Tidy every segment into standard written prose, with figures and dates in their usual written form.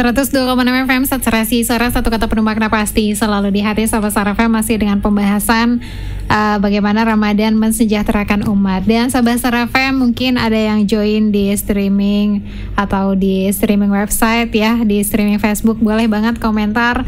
102,6 FM Saturasi Suara, satu kata penuh makna pasti selalu di hati. Sahabat Star FM masih dengan pembahasan bagaimana Ramadan mensejahterakan umat. Dan sahabat Star FM mungkin ada yang join di streaming atau di streaming website ya, di streaming Facebook, boleh banget komentar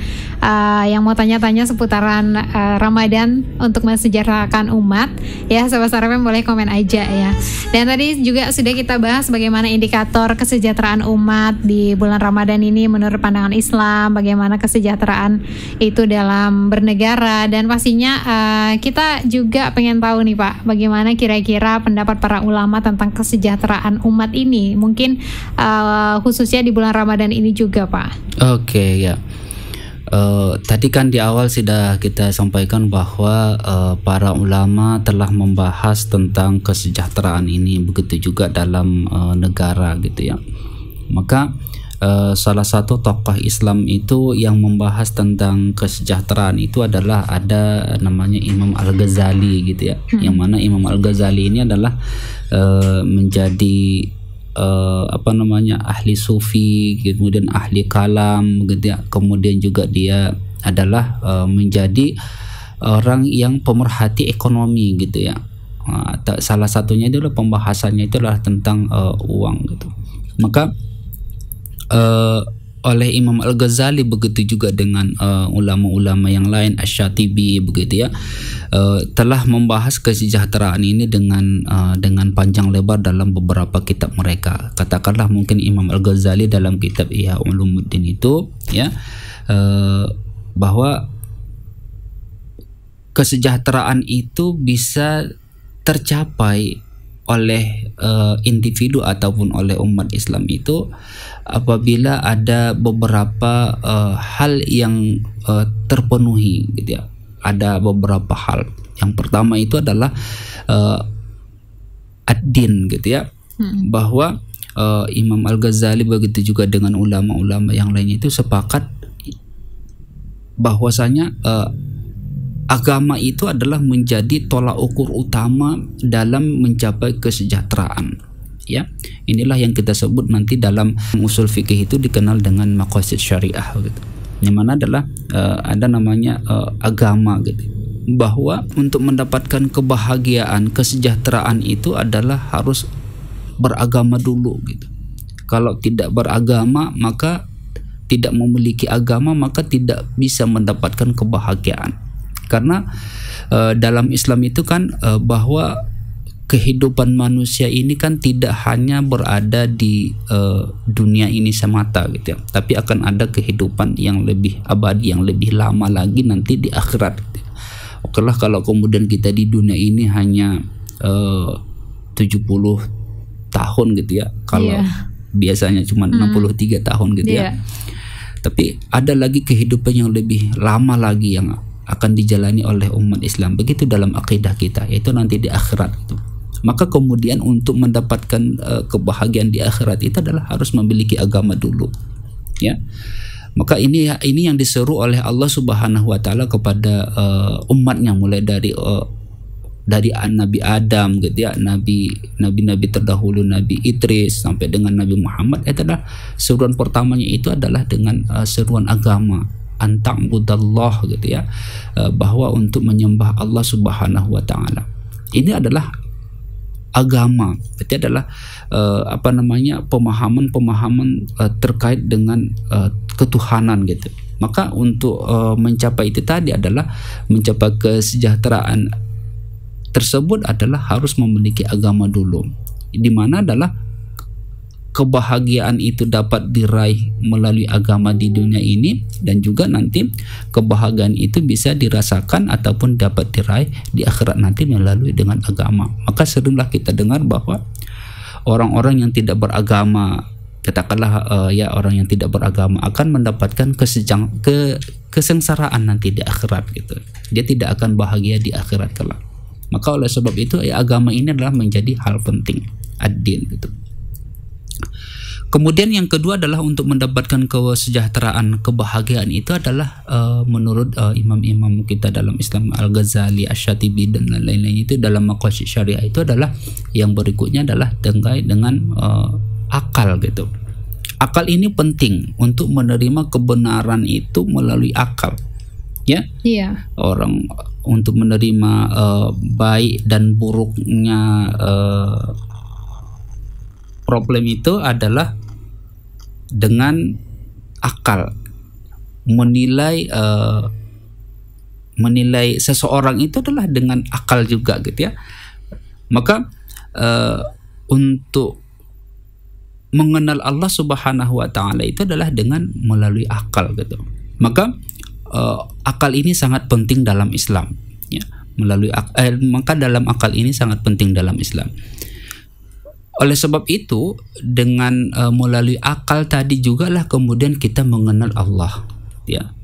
yang mau tanya-tanya seputaran Ramadan untuk mensejahterakan umat ya. Sahabat Star FM boleh komen aja ya. Dan tadi juga sudah kita bahas bagaimana indikator kesejahteraan umat di bulan Ramadan ini menurut pandangan Islam, bagaimana kesejahteraan itu dalam bernegara, dan pastinya kita juga pengen tahu nih Pak, bagaimana kira-kira pendapat para ulama tentang kesejahteraan umat ini, mungkin khususnya di bulan Ramadan ini juga Pak. Oke, ya. Tadi kan di awal sudah kita sampaikan bahwa para ulama telah membahas tentang kesejahteraan ini, begitu juga dalam negara gitu ya. Maka salah satu tokoh Islam itu yang membahas tentang kesejahteraan itu adalah ada namanya Imam Al-Ghazali gitu ya. Yang mana Imam Al-Ghazali ini adalah menjadi ahli sufi, kemudian ahli kalam gitu ya. Kemudian juga dia adalah menjadi orang yang pemerhati ekonomi gitu ya. Salah satunya itu adalah pembahasannya itu adalah tentang uang gitu. Maka oleh Imam Al-Ghazali, begitu juga dengan ulama-ulama yang lain, Asy-Syatibi begitu ya, telah membahas kesejahteraan ini dengan panjang lebar dalam beberapa kitab mereka. Katakanlah mungkin Imam Al-Ghazali dalam kitab Ihya Ulumuddin itu ya, bahwa kesejahteraan itu bisa tercapai oleh individu ataupun oleh umat Islam itu apabila ada beberapa hal yang terpenuhi gitu ya. Ada beberapa hal. Yang pertama itu adalah ad-din gitu ya. Bahwa Imam Al-Ghazali begitu juga dengan ulama-ulama yang lainnya itu sepakat bahwasanya agama itu adalah menjadi tolak ukur utama dalam mencapai kesejahteraan ya. Inilah yang kita sebut nanti dalam usul fikih itu dikenal dengan maqasid syariah gitu. Yang mana adalah ada namanya agama gitu. Bahwa untuk mendapatkan kebahagiaan, kesejahteraan itu adalah harus beragama dulu gitu. Kalau tidak beragama, maka tidak memiliki agama, maka tidak bisa mendapatkan kebahagiaan. Karena dalam Islam itu kan bahwa kehidupan manusia ini kan tidak hanya berada di dunia ini semata gitu ya, tapi akan ada kehidupan yang lebih abadi, yang lebih lama lagi nanti di akhirat gitu. Oke lah, kalau kemudian kita di dunia ini hanya 70 tahun gitu ya, kalau biasanya cuma 63 tahun gitu ya. Tapi ada lagi kehidupan yang lebih lama lagi yang akan dijalani oleh umat Islam, begitu dalam akidah kita, yaitu nanti di akhirat itu. Maka kemudian untuk mendapatkan kebahagiaan di akhirat itu adalah harus memiliki agama dulu ya. Maka ini yang diseru oleh Allah Subhanahu wa taala kepada umatnya, mulai dari Nabi Adam gitu ya, nabi terdahulu Nabi Idris sampai dengan Nabi Muhammad. Adalah seruan pertamanya itu adalah dengan seruan agama, anta'budallah gitu ya, bahwa untuk menyembah Allah Subhanahu wa taala. Ini adalah agama. Berarti adalah pemahaman terkait dengan ketuhanan gitu. Maka untuk mencapai itu tadi adalah mencapai kesejahteraan tersebut adalah harus memiliki agama dulu. Di mana adalah kebahagiaan itu dapat diraih melalui agama di dunia ini, dan juga nanti kebahagiaan itu bisa dirasakan ataupun dapat diraih di akhirat nanti melalui dengan agama. Maka seringlah kita dengar bahwa orang-orang yang tidak beragama, katakanlah orang yang tidak beragama akan mendapatkan kesengsaraan nanti di akhirat gitu. Dia tidak akan bahagia di akhirat kelak. Maka oleh sebab itu agama ini adalah menjadi hal penting, ad-din gitu. Kemudian yang kedua adalah untuk mendapatkan kesejahteraan, kebahagiaan itu adalah menurut imam-imam kita dalam Islam, Al-Ghazali, Asy-Syatibi dan lain-lain, itu dalam maqasid syariah itu adalah yang berikutnya adalah terkait dengan akal gitu. Akal ini penting untuk menerima kebenaran itu melalui akal, ya. Iya. Orang untuk menerima baik dan buruknya problem itu adalah dengan akal. Menilai seseorang itu adalah dengan akal juga gitu ya. Maka untuk mengenal Allah Subhanahu wa taala itu adalah dengan melalui akal gitu. Maka akal ini sangat penting dalam Islam ya. Maka dalam akal ini sangat penting dalam Islam. Oleh sebab itu dengan melalui akal tadi jugalah kemudian kita mengenal Allah ya.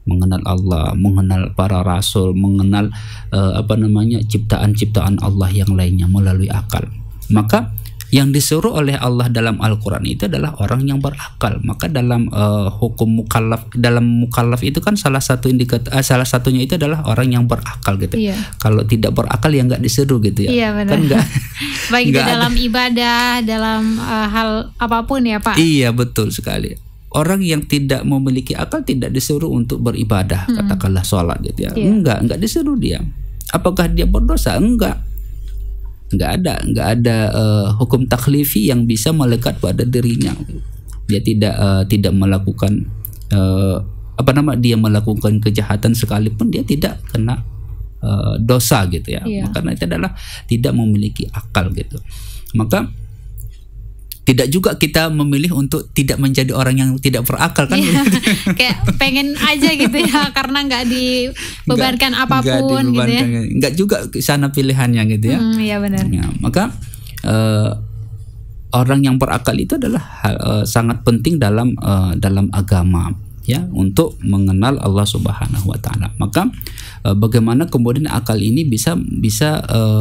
Mengenal Allah, mengenal para rasul, mengenal ciptaan-ciptaan Allah yang lainnya melalui akal. Maka yang disuruh oleh Allah dalam Al-Quran itu adalah orang yang berakal. Maka dalam hukum mukallaf, dalam mukallaf itu kan salah satunya itu adalah orang yang berakal gitu. Iya. Kalau tidak berakal ya nggak disuruh gitu ya. Iya benar. Kan nggak. Baik itu dalam ibadah, dalam hal apapun ya Pak. Iya betul sekali. Orang yang tidak memiliki akal tidak disuruh untuk beribadah, katakanlah sholat gitu ya. Iya. Enggak disuruh dia. Apakah dia berdosa? Enggak ada hukum taklifi yang bisa melekat pada dirinya. Dia tidak melakukan dia melakukan kejahatan sekalipun dia tidak kena dosa gitu ya. Iya. Karena itu adalah tidak memiliki akal gitu. Maka tidak juga kita memilih untuk tidak menjadi orang yang tidak berakal kan? Iya. Kayak pengen aja gitu ya, karena nggak dibebankan apapun gitu ya. Nggak juga sana pilihannya gitu ya. Iya benar. Ya, maka orang yang berakal itu adalah sangat penting dalam agama ya, untuk mengenal Allah Subhanahu wa taala. Maka bagaimana kemudian akal ini bisa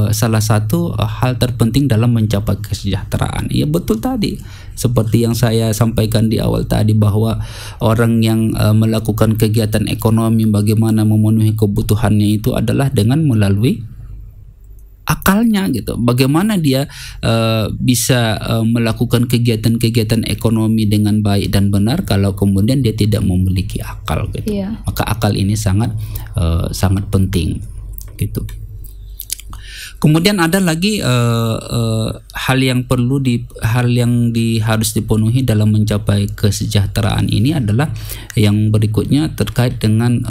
salah satu hal terpenting dalam mencapai kesejahteraan. Ya betul tadi, seperti yang saya sampaikan di awal tadi, bahwa orang yang melakukan kegiatan ekonomi bagaimana memenuhi kebutuhannya itu adalah dengan melalui akalnya gitu. Bagaimana dia bisa melakukan kegiatan-kegiatan ekonomi dengan baik dan benar kalau kemudian dia tidak memiliki akal gitu. Iya. Maka akal ini sangat penting gitu. Kemudian ada lagi hal yang harus dipenuhi dalam mencapai kesejahteraan ini adalah yang berikutnya terkait dengan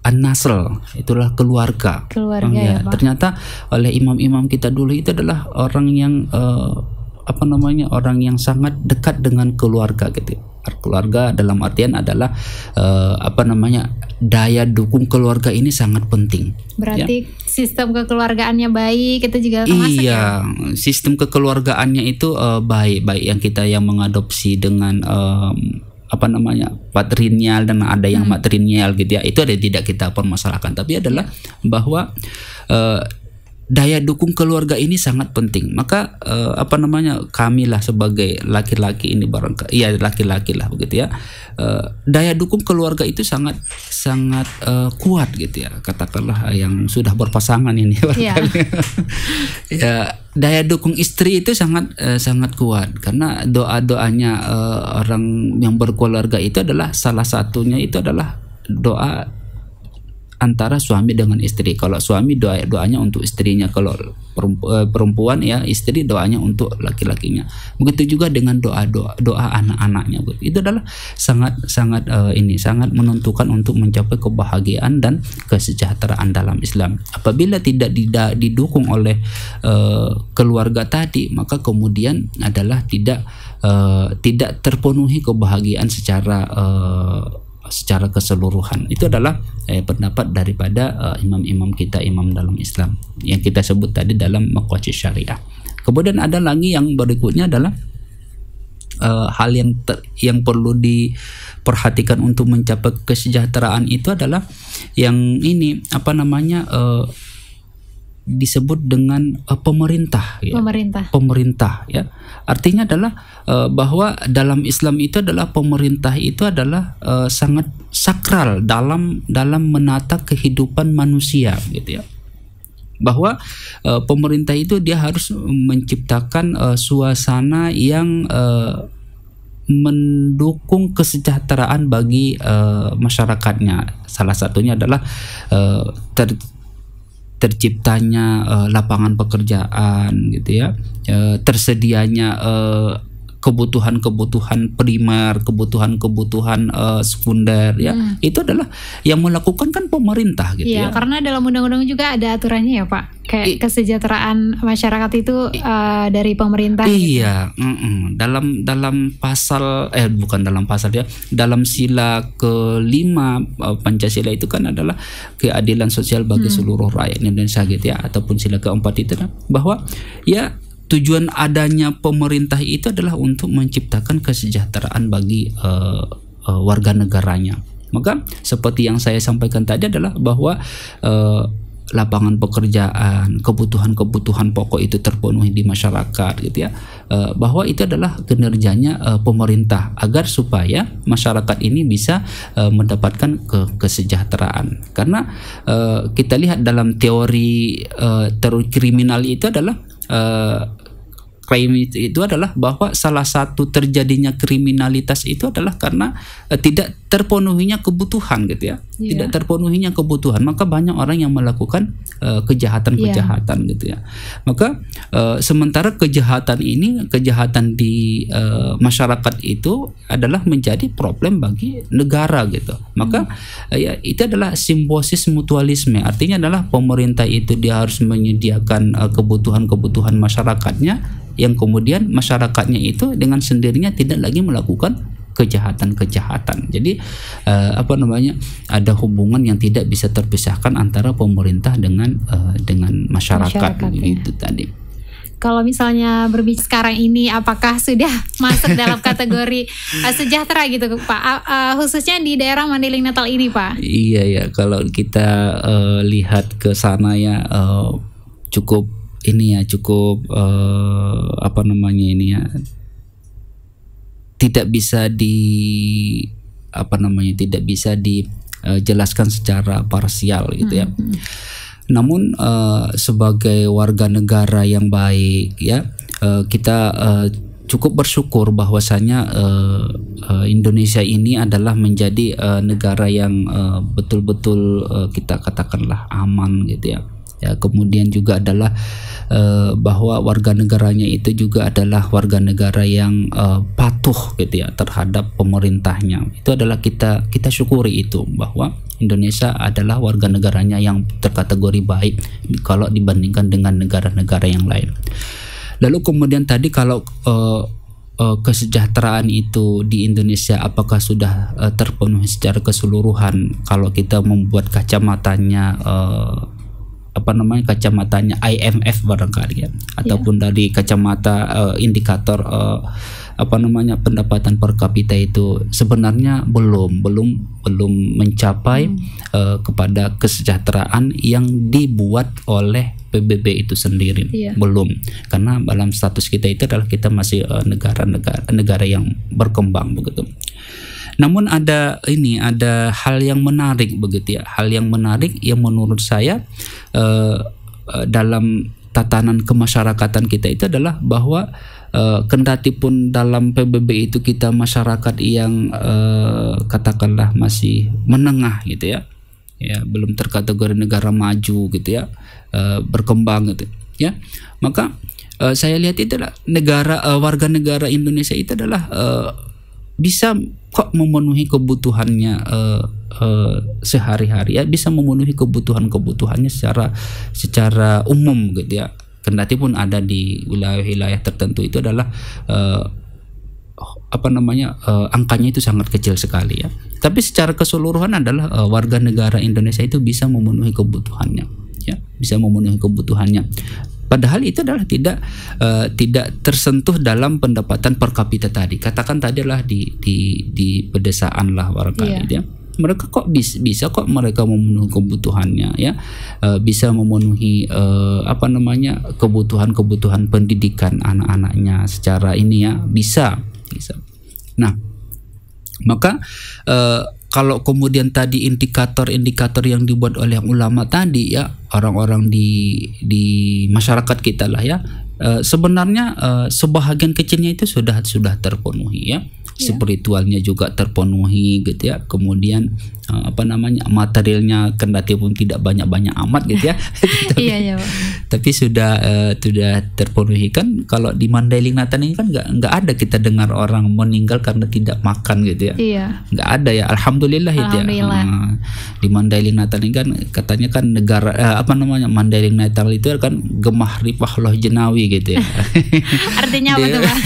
an-nasl, itulah keluarga. Ya, ternyata oleh imam-imam kita dulu itu adalah orang yang orang yang sangat dekat dengan keluarga gitu. Keluarga dalam artian adalah daya dukung keluarga ini sangat penting. Berarti ya, sistem kekeluargaannya baik, itu juga termasuk. Iya, sistem kekeluargaannya itu baik yang kita yang mengadopsi dengan patrinial dan ada yang matrinial gitu ya. Itu ada tidak kita permasalahkan, tapi adalah bahwa daya dukung keluarga ini sangat penting. Maka kami lah sebagai laki-laki ini laki-laki lah begitu ya. Daya dukung keluarga itu sangat kuat gitu ya. Katakanlah yang sudah berpasangan ini. Yeah. Ya, daya dukung istri itu sangat kuat karena doanya orang yang berkeluarga itu adalah salah satunya itu adalah doa antara suami dengan istri. Kalau suami doanya untuk istrinya, kalau perempuan ya istri doanya untuk laki-lakinya. Begitu juga dengan doa anak-anaknya. Itu adalah sangat menentukan untuk mencapai kebahagiaan dan kesejahteraan dalam Islam. Apabila tidak didukung oleh keluarga tadi, maka kemudian adalah tidak terpenuhi kebahagiaan secara keseluruhan. Itu adalah pendapat daripada imam-imam kita, imam dalam Islam yang kita sebut tadi dalam maqasid syariah. Kemudian ada lagi yang berikutnya adalah hal yang perlu diperhatikan untuk mencapai kesejahteraan itu adalah yang ini disebut dengan pemerintah ya. Pemerintah ya. Artinya adalah bahwa dalam Islam itu adalah pemerintah itu adalah sangat sakral dalam menata kehidupan manusia gitu ya. Bahwa pemerintah itu dia harus menciptakan suasana yang mendukung kesejahteraan bagi masyarakatnya. Salah satunya adalah terciptanya lapangan pekerjaan gitu ya, tersedianya kebutuhan-kebutuhan primer, kebutuhan-kebutuhan sekunder ya. Itu adalah yang melakukan kan pemerintah gitu ya. Karena dalam undang-undang juga ada aturannya ya Pak. Kayak kesejahteraan masyarakat itu dari pemerintah. Iya, dalam pasal bukan dalam pasal ya, dalam sila kelima Pancasila itu kan adalah keadilan sosial bagi seluruh rakyat Indonesia gitu ya, ataupun sila keempat itu bahwa ya tujuan adanya pemerintah itu adalah untuk menciptakan kesejahteraan bagi warga negaranya. Maka seperti yang saya sampaikan tadi adalah bahwa lapangan pekerjaan, kebutuhan-kebutuhan pokok itu terpenuhi di masyarakat gitu ya, bahwa itu adalah kinerjanya pemerintah agar supaya masyarakat ini bisa mendapatkan kesejahteraan. Karena kita lihat dalam teori kriminal itu adalah crime itu adalah bahwa salah satu terjadinya kriminalitas itu adalah karena tidak terpenuhinya kebutuhan gitu ya, tidak terpenuhinya kebutuhan, maka banyak orang yang melakukan kejahatan-kejahatan gitu ya. Maka sementara kejahatan di masyarakat itu adalah menjadi problem bagi negara gitu. Maka ya itu adalah simbiosis mutualisme, artinya adalah pemerintah itu dia harus menyediakan kebutuhan-kebutuhan masyarakatnya, yang kemudian masyarakatnya itu dengan sendirinya tidak lagi melakukan kejahatan-kejahatan. Jadi ada hubungan yang tidak bisa terpisahkan antara pemerintah dengan masyarakat gitu tadi. Kalau misalnya berbicara sekarang ini, apakah sudah masuk dalam kategori sejahtera gitu Pak? Khususnya di daerah Mandailing Natal ini Pak? Iya ya, kalau kita lihat ke sana ya cukup tidak bisa dijelaskan secara parsial gitu ya. Namun sebagai warga negara yang baik ya, kita cukup bersyukur bahwasanya Indonesia ini adalah menjadi negara yang betul-betul kita katakanlah aman gitu ya. Ya, kemudian juga adalah bahwa warga negaranya itu juga adalah warga negara yang patuh gitu ya terhadap pemerintahnya. Itu adalah kita syukuri itu, bahwa Indonesia adalah warga negaranya yang terkategori baik kalau dibandingkan dengan negara-negara yang lain. Lalu kemudian tadi kalau kesejahteraan itu di Indonesia apakah sudah terpenuhi secara keseluruhan? Kalau kita membuat kacamatanya kacamatanya IMF barangkali ya, ataupun dari kacamata indikator pendapatan per kapita itu sebenarnya belum mencapai kepada kesejahteraan yang dibuat oleh PBB itu sendiri. Belum, karena dalam status kita itu adalah kita masih negara yang berkembang begitu. Namun ada hal yang menarik begitu ya, hal yang menarik yang menurut saya dalam tatanan kemasyarakatan kita itu adalah bahwa kendati pun dalam PBB itu kita masyarakat yang katakanlah masih menengah gitu ya, belum terkategori negara maju gitu ya, berkembang gitu ya, maka saya lihat itu adalah warga negara Indonesia itu adalah bisa kok memenuhi kebutuhannya sehari-hari ya, bisa memenuhi kebutuhannya secara umum gitu ya. Kendati pun ada di wilayah-wilayah tertentu itu adalah angkanya itu sangat kecil sekali ya. Tapi secara keseluruhan adalah warga negara Indonesia itu bisa memenuhi kebutuhannya ya, bisa memenuhi kebutuhannya. Padahal itu adalah tidak tersentuh dalam pendapatan per kapita tadi. Katakan tadi adalah di pedesaan lah barangkali ya. Mereka kok bisa kok mereka memenuhi kebutuhannya ya, bisa memenuhi kebutuhan pendidikan anak-anaknya secara ini ya, bisa. Nah, maka kalau kemudian tadi indikator-indikator yang dibuat oleh ulama tadi ya, orang-orang di masyarakat kita lah ya, sebenarnya sebahagian kecilnya itu sudah terpenuhi ya. spiritualnya juga terpenuhi gitu ya. Kemudian materialnya kendati pun tidak banyak-banyak amat gitu ya. Tapi sudah terpenuhi kan. Kalau di Mandailing Natal ini kan nggak ada kita dengar orang meninggal karena tidak makan gitu ya. Nggak ada ya, alhamdulillah itu ya. Di Mandailing Natal ini kan katanya kan negara Mandailing Natal itu kan gemah ripah loh jenawi gitu ya. Artinya apa tuh Pak?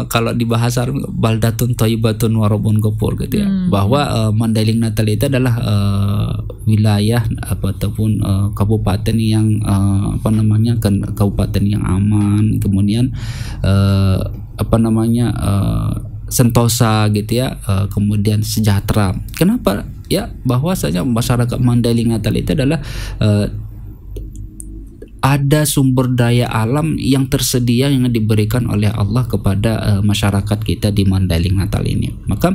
Kalau di bahasa baldatun thayyibatun warabun ghafur gitu ya, bahwa Mandailing Natal itu adalah wilayah ataupun kabupaten yang kabupaten yang aman, kemudian sentosa gitu ya, kemudian sejahtera. Kenapa ya? Bahwasanya masyarakat Mandailing Natal itu adalah ada sumber daya alam yang tersedia yang diberikan oleh Allah kepada masyarakat kita di Mandailing Natal ini. Maka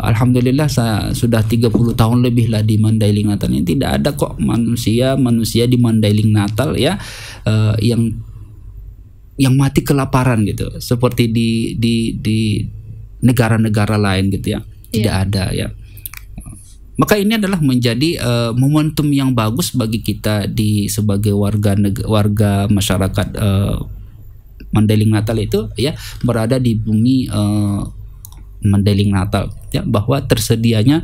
alhamdulillah sudah 30 tahun lebih lah di Mandailing Natal ini, tidak ada kok manusia di Mandailing Natal ya yang mati kelaparan gitu seperti di negara-negara lain gitu ya. Tidak ada ya. Maka ini adalah menjadi momentum yang bagus bagi kita sebagai warga masyarakat Mandailing Natal itu ya, berada di bumi Mandailing Natal ya, bahwa tersedianya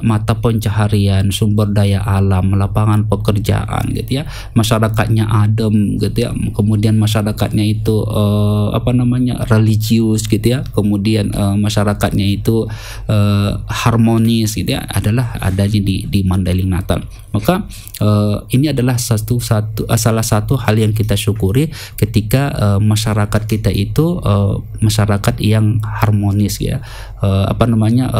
mata pencaharian, sumber daya alam, lapangan pekerjaan gitu ya, masyarakatnya adem gitu ya, kemudian masyarakatnya itu religius gitu ya, kemudian masyarakatnya itu harmonis gitu ya, adalah adanya di Mandailing Natal. Maka ini adalah salah satu hal yang kita syukuri ketika masyarakat kita itu masyarakat yang harmonis ya,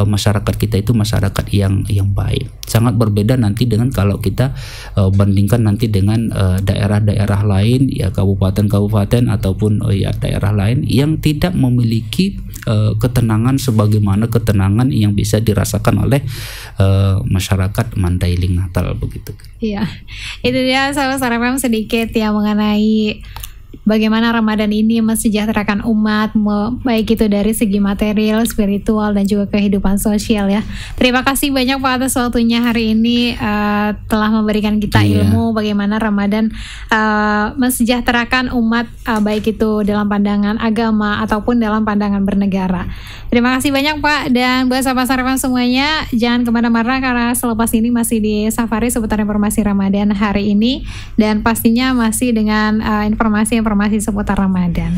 masyarakat kita itu masyarakat yang baik. Sangat berbeda nanti dengan kalau kita bandingkan nanti dengan daerah-daerah lain ya, kabupaten-kabupaten ataupun daerah lain yang tidak memiliki ketenangan sebagaimana ketenangan yang bisa dirasakan oleh masyarakat Mandailing Natal begitu. Iya, itu dia sahabat StarFM sedikit ya mengenai bagaimana Ramadan ini mensejahterakan umat, baik itu dari segi material, spiritual, dan juga kehidupan sosial ya. Terima kasih banyak Pak atas waktunya hari ini, telah memberikan kita ilmu bagaimana Ramadan mensejahterakan umat, baik itu dalam pandangan agama ataupun dalam pandangan bernegara. Terima kasih banyak Pak, dan buat sahabat StarFM semuanya, jangan kemana-mana karena selepas ini masih di Safari seputar informasi Ramadan hari ini, dan pastinya masih dengan informasi seputar Ramadan.